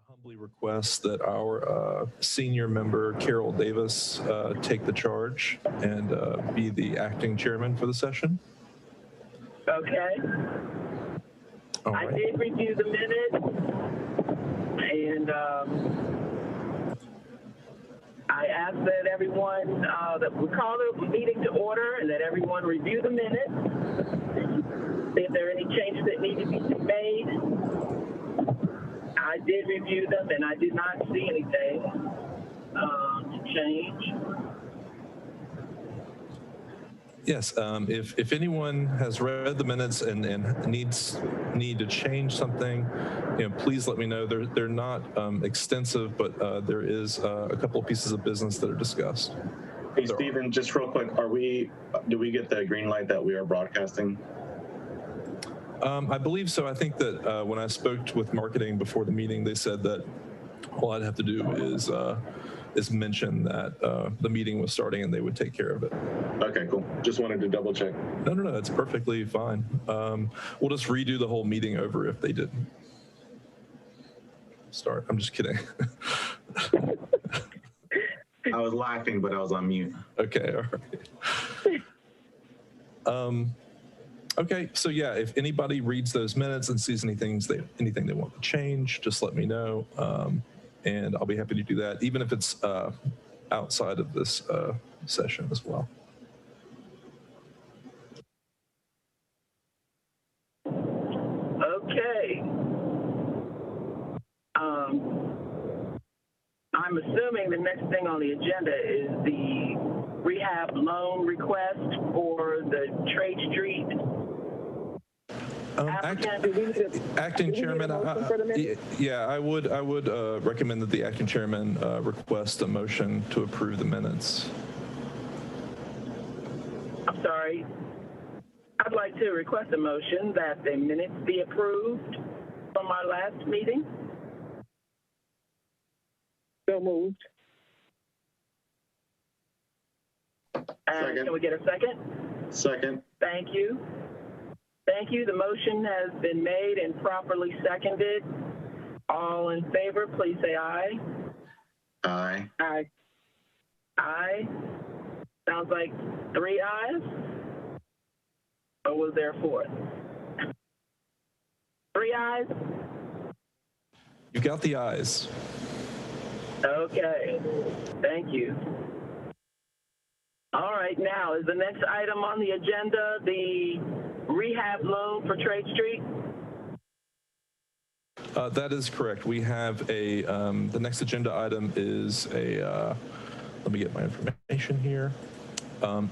Humbly request that our senior member, Carol Davis, take the charge and be the acting chairman for the session. Okay. All right. I did review the minutes, and I asked that everyone, that we call the meeting to order and that everyone review the minutes. If there are any changes that need to be made, I did review them and I did not see anything to change. Yes, if anyone has read the minutes and need to change something, please let me know. They're not extensive, but there is a couple of pieces of business that are discussed. Hey, Stephen, just real quick, do we get the green light that we are broadcasting? I believe so. I think that when I spoke with marketing before the meeting, they said that all I'd have to do is mention that the meeting was starting and they would take care of it. Okay, cool. Just wanted to double check. No, it's perfectly fine. We'll just redo the whole meeting over if they didn't start. I'm just kidding. I was laughing, but I was on mute. Okay, all right. Okay, so yeah, if anybody reads those minutes and sees anything they want to change, just let me know, and I'll be happy to do that, even if it's outside of this session as well. Okay. I'm assuming the next thing on the agenda is the rehab loan request for the Trade Street. Acting chairman, yeah, I would recommend that the acting chairman request a motion to approve the minutes. I'm sorry. I'd like to request a motion that the minutes be approved from our last meeting. So moved. Can we get a second? Second. Thank you. Thank you. The motion has been made and properly seconded. All in favor, please say aye. Aye. Aye. Aye. Sounds like 3 ayes. Or was there a fourth? 3 ayes? You got the ayes. Okay. Thank you. All right. Now, is the next item on the agenda the rehab loan for Trade Street? That is correct. We have the next agenda item is let me get my information here.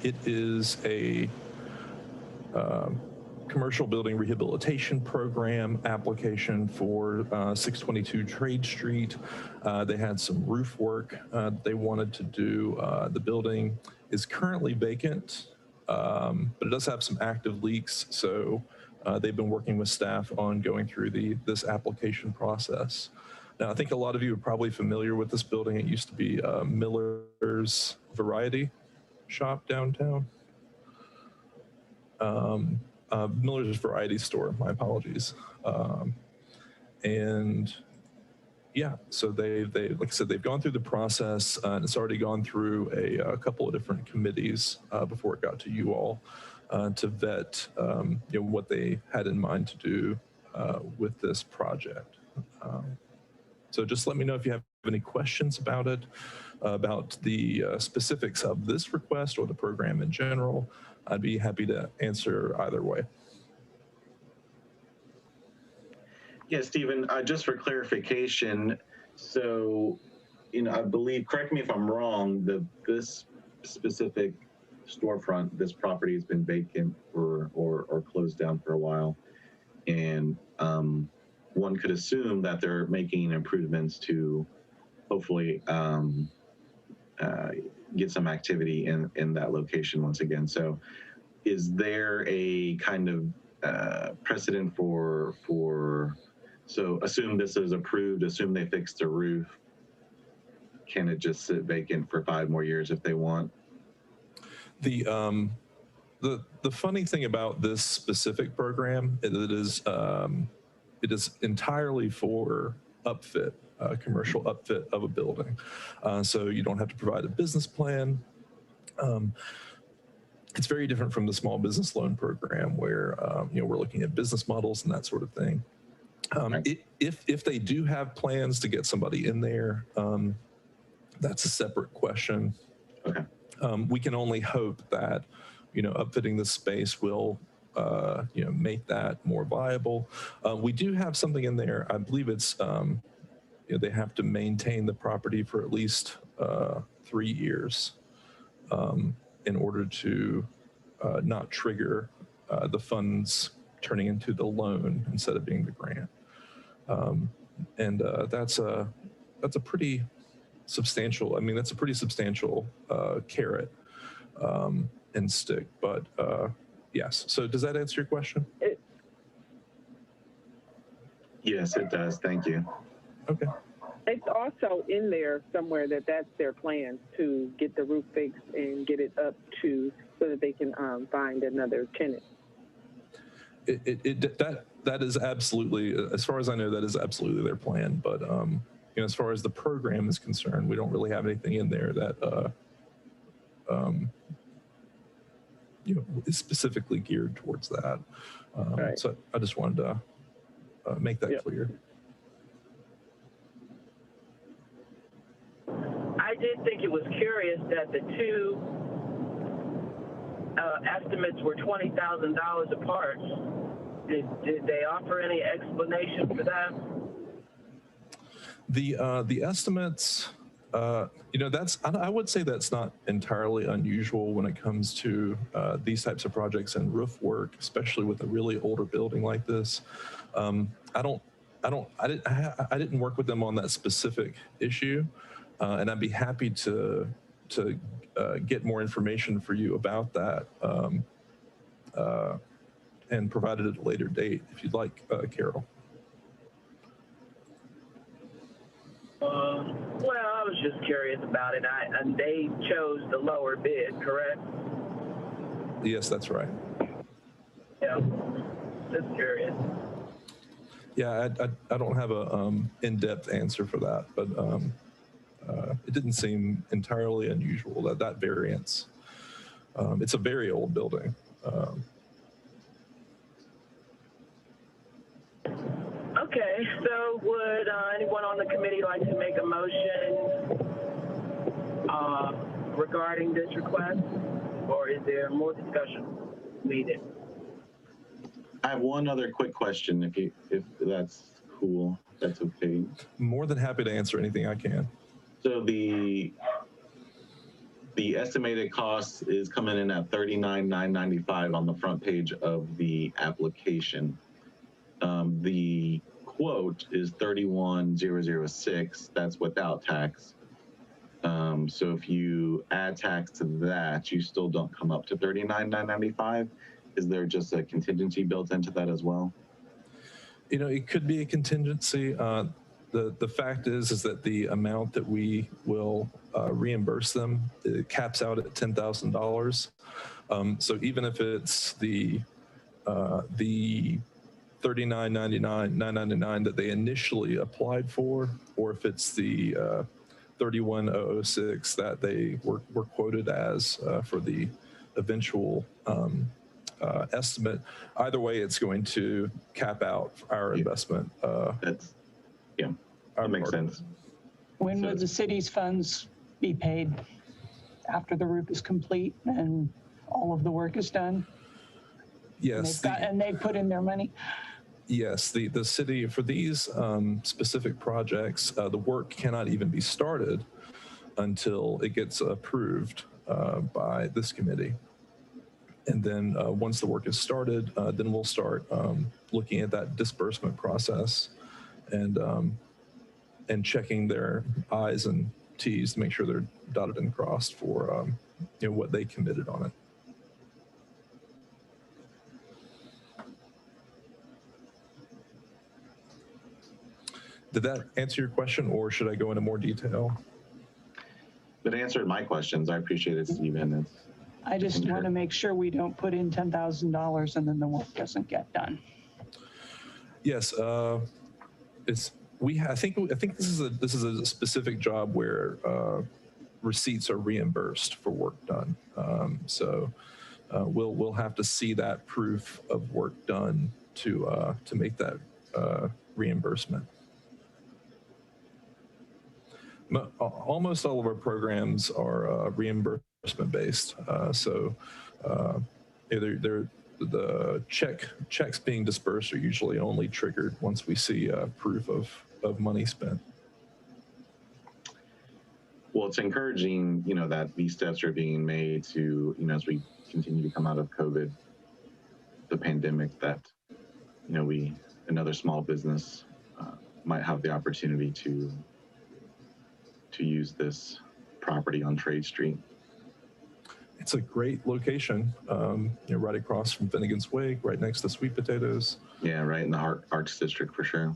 It is a commercial building rehabilitation program application for 622 Trade Street. They had some roof work they wanted to do. The building is currently vacant, but it does have some active leaks, so they've been working with staff on going through this application process. Now, I think a lot of you are probably familiar with this building. It used to be Miller's Variety Shop downtown. Miller's Variety Store, my apologies. And yeah, so they like I said, they've gone through the process and it's already gone through a couple of different committees before it got to you all to vet what they had in mind to do with this project. So just let me know if you have any questions about it, about the specifics of this request or the program in general. I'd be happy to answer either way. Yeah, Stephen, just for clarification, so, I believe, correct me if I'm wrong, this specific storefront, this property has been vacant or closed down for a while. And one could assume that they're making improvements to hopefully get some activity in that location once again. So is there a kind of precedent so assume this is approved, assume they fixed the roof, can it just sit vacant for 5 more years if they want? The the funny thing about this specific program is it is entirely for upfit, commercial upfit of a building. So you don't have to provide a business plan. It's very different from the small business loan program where we're looking at business models and that sort of thing. If they do have plans to get somebody in there, that's a separate question. Okay. We can only hope that upfitting the space will make that more viable. We do have something in there. I believe it's they have to maintain the property for at least 3 years in order to not trigger the funds turning into the loan instead of being the grant. And that's a pretty substantial. I mean, that's a pretty substantial carrot and stick. But yes. So does that answer your question? Yes, it does. Thank you. Okay. It's also in there somewhere that that's their plan to get the roof fixed and get it up to so that they can find another tenant. That is absolutely, as far as I know, that is absolutely their plan. But as far as the program is concerned, we don't really have anything in there that is specifically geared towards that. Right. So I just wanted to make that clear. I did think it was curious that the two estimates were $20,000 apart. Did they offer any explanation for that? The estimates, I would say that's not entirely unusual when it comes to these types of projects and roof work, especially with a really older building like this. I didn't work with them on that specific issue, and I'd be happy to get more information for you about that and provide it at a later date if you'd like, Carol. Well, I was just curious about it. And they chose the lower bid, correct? Yes, that's right. Yeah, just curious. Yeah, I don't have a in-depth answer for that, but it didn't seem entirely unusual that variance. It's a very old building. Okay, so would anyone on the committee like to make a motion regarding this request, or is there more discussion needed? I have one other quick question, if that's cool, that's okay. More than happy to answer anything I can. So the estimated cost is coming in at $39,995 on the front page of the application. The quote is $31,006. That's without tax. So if you add tax to that, you still don't come up to $39,995. Is there just a contingency built into that as well? It could be a contingency. The fact is that the amount that we will reimburse them, it caps out at $10,000. So even if it's the $39,999 that they initially applied for, or if it's the $31,006 that they were quoted as for the eventual estimate, either way, it's going to cap out our investment. That makes sense. When would the city's funds be paid? After the roof is complete and all of the work is done? Yes. And they put in their money? Yes, the city, for these specific projects, the work cannot even be started until it gets approved by this committee. And then once the work is started, then we'll start looking at that disbursement process and checking their I's and T's to make sure they're dotted and crossed for what they committed on it. Did that answer your question, or should I go into more detail? That answered my questions. I appreciate it, Stephen. I just want to make sure we don't put in $10,000 and then the work doesn't get done. Yes, I think this is a specific job where receipts are reimbursed for work done. We'll have to see that proof of work done to make that reimbursement. Almost all of our programs are reimbursement based. The checks being dispersed are usually only triggered once we see proof of money spent. Well, it's encouraging, that these steps are being made to, as we continue to come out of COVID, the pandemic, that, another small business might have the opportunity to use this property on Trade Street. It's a great location, right across from Finnegan's Wake, right next to Sweet Potatoes. Yeah, right in the Arts District for sure.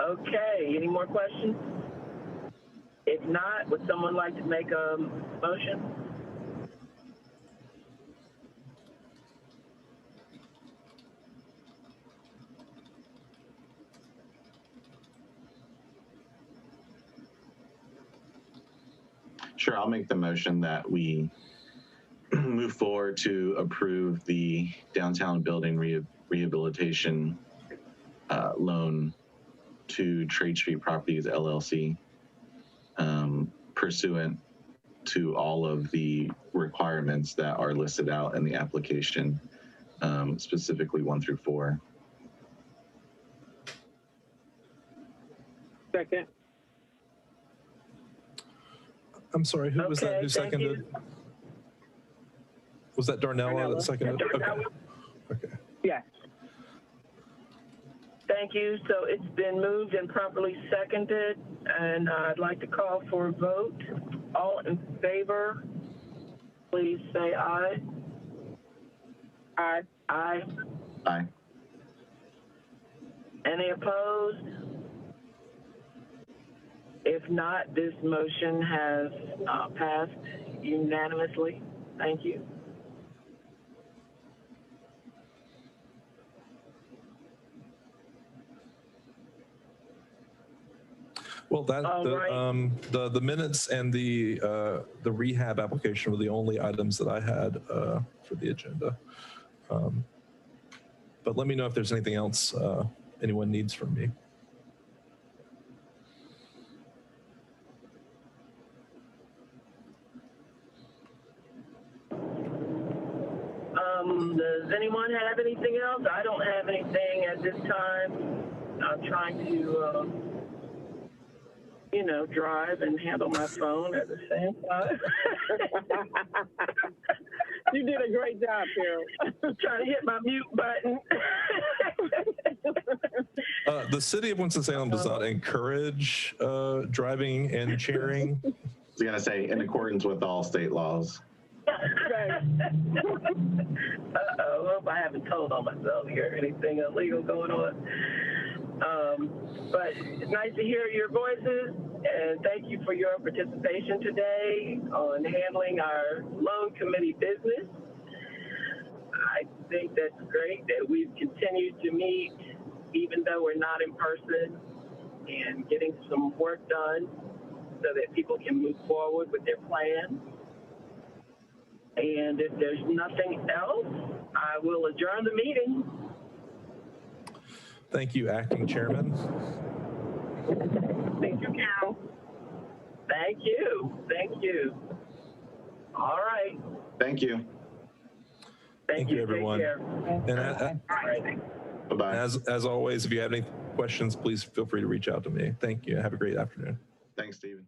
Okay, any more questions? If not, would someone like to make a motion? Sure, I'll make the motion that we move forward to approve the downtown building rehabilitation loan to Trade Street Properties LLC, pursuant to all of the requirements that are listed out in the application, specifically 1 through 4. Second. I'm sorry, who was that? Who thank seconded? you. Was that Darnella that seconded? Darnella. Okay. Yes. Thank you. So it's been moved and properly seconded, and I'd like to call for a vote. All in favor, please say aye. Aye. Aye. Aye. Any opposed? If not, this motion has passed unanimously. Thank you. Well, the minutes and the rehab application were the only items that I had for the agenda. But let me know if there's anything else anyone needs from me. Does anyone have anything else? I don't have anything at this time. I'm trying to, drive and handle my phone at the same time. You did a great job, Carol. Trying to hit my mute button. The city of Winston-Salem does not encourage driving and cheering. I was going to say, in accordance with all state laws. Uh-oh, hope I haven't told on myself here anything illegal going on. But it's nice to hear your voices, and thank you for your participation today on handling our loan committee business. I think that's great that we've continued to meet, even though we're not in person, and getting some work done so that people can move forward with their plans. And if there's nothing else, I will adjourn the meeting. Thank you, Acting Chairman. Thank you, Carol. Thank you. Thank you. All right. Thank you. Thank you, everyone. Take care. And All right. Bye-bye. as always, if you have any questions, please feel free to reach out to me. Thank you. Have a great afternoon. Thanks, Stephen.